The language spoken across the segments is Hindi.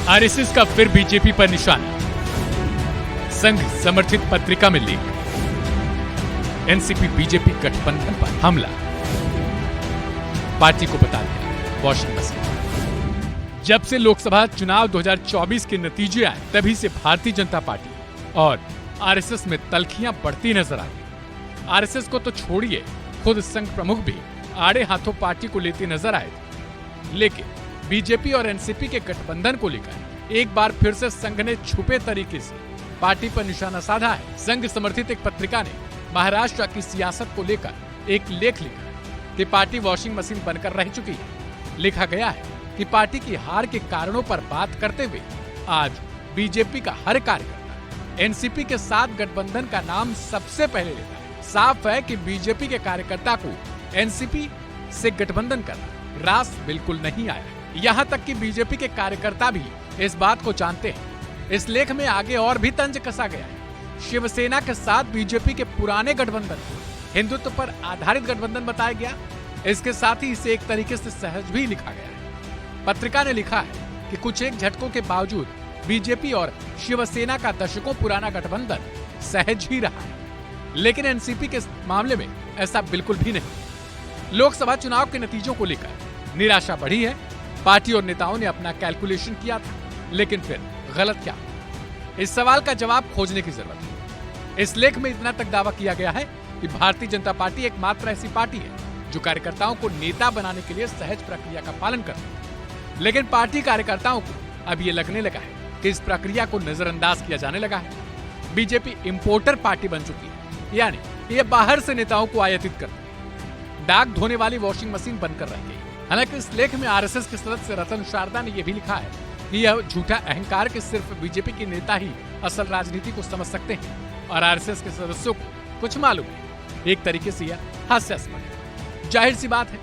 आरएसएस का फिर बीजेपी पर निशाना। संघ समर्थित पत्रिका में लीक। एनसीपी बीजेपी गठबंधन पर हमला। पार्टी को बता दिया वॉशिंग मशीन। जब से लोकसभा चुनाव 2024 के नतीजे आए तभी से भारतीय जनता पार्टी और आरएसएस में तल्खियां बढ़ती नजर आई। आरएसएस को तो छोड़िए, खुद संघ प्रमुख भी आड़े हाथों पार्टी को लेते नजर आए। लेकिन बीजेपी और एनसीपी के गठबंधन को लेकर एक बार फिर से संघ ने छुपे तरीके से पार्टी पर निशाना साधा है। संघ समर्थित एक पत्रिका ने महाराष्ट्र की सियासत को लेकर एक लेख लिखा कि पार्टी वॉशिंग मशीन बनकर रह चुकी है। लिखा गया है कि पार्टी की हार के कारणों पर बात करते हुए आज बीजेपी का हर कार्यकर्ता एनसीपी के साथ गठबंधन का नाम सबसे पहले लेता है। साफ है कि बीजेपी के कार्यकर्ता को एनसीपी से गठबंधन करना रास बिल्कुल नहीं आया। यहाँ तक कि बीजेपी के कार्यकर्ता भी इस बात को जानते हैं। इस लेख में आगे और भी तंज कसा गया है। शिवसेना के साथ बीजेपी के पुराने गठबंधन हिंदुत्व पर आधारित गठबंधन बताया गया। इसके साथ ही इसे एक तरीके से सहज भी लिखा गया है। पत्रिका ने लिखा है कि कुछ एक झटकों के बावजूद बीजेपी और शिवसेना का दशकों पुराना गठबंधन सहज ही रहा है, लेकिन एनसीपी के मामले में ऐसा बिल्कुल भी नहीं। लोकसभा चुनाव के नतीजों को लेकर निराशा बढ़ी है। पार्टी और नेताओं ने अपना कैलकुलेशन किया था, लेकिन फिर गलत क्या? इस सवाल का जवाब खोजने की जरूरत है। इस लेख में इतना तक दावा किया गया है कि भारतीय जनता पार्टी एकमात्र ऐसी पार्टी है जो कार्यकर्ताओं को नेता बनाने के लिए सहज प्रक्रिया का पालन करती है। लेकिन पार्टी कार्यकर्ताओं को अब ये लगने लगा है कि इस प्रक्रिया को नजरअंदाज किया जाने लगा है। बीजेपी इंपोर्टर पार्टी बन चुकी है, यानी ये बाहर से नेताओं को आयातित करती है। दाग धोने वाली वॉशिंग मशीन बनकर रह गई। हालांकि इस लेख में आरएसएस के सदस्य रतन शारदा ने यह भी लिखा है कि यह झूठा अहंकार कि सिर्फ बीजेपी के नेता ही असल राजनीति को समझ सकते हैं और आरएसएस के सदस्यों को कुछ मालूम है। एक तरीके से यह हास्यास्पद है। जाहिर सी बात है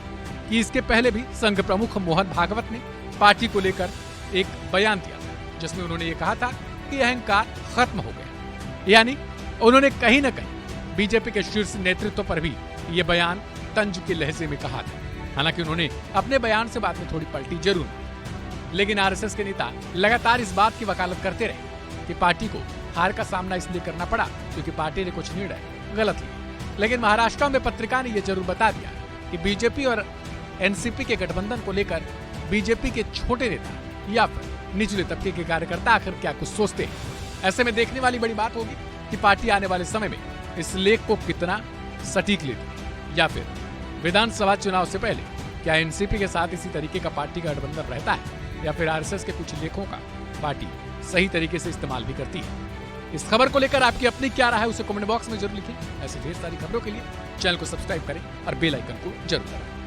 कि इसके पहले भी संघ प्रमुख मोहन भागवत ने पार्टी को लेकर एक बयान दिया था, जिसमें उन्होंने ये कहा था कि अहंकार खत्म हो गया। यानी उन्होंने कहीं न कहीं बीजेपी के शीर्ष नेतृत्व पर भी ये बयान तंज के लहजे में कहा था। हालांकि उन्होंने अपने बयान से बाद में थोड़ी पलटी जरूर, लेकिन आरएसएस के नेता लगातार इस बात की वकालत करते रहे कि पार्टी को हार का सामना इसलिए करना पड़ा क्योंकि पार्टी ने कुछ निर्णय गलत लिए। लेकिन महाराष्ट्र में पत्रिका ने यह जरूर बता दिया कि बीजेपी और एनसीपी के गठबंधन को लेकर बीजेपी के छोटे नेता या फिर निचले तबके के कार्यकर्ता आखिर क्या कुछ सोचते हैं। ऐसे में देखने वाली बड़ी बात होगी कि पार्टी आने वाले समय में इस लेख को कितना सटीक लेती, या फिर विधानसभा चुनाव से पहले क्या एनसीपी के साथ इसी तरीके का पार्टी का गठबंधन रहता है, या फिर आरएसएस के कुछ लेखों का पार्टी सही तरीके से इस्तेमाल भी करती है। इस खबर को लेकर आपकी अपनी क्या राय है उसे कमेंट बॉक्स में जरूर लिखें। ऐसी ढेर सारी खबरों के लिए चैनल को सब्सक्राइब करें और बेल आइकन को जरूर दबाएं।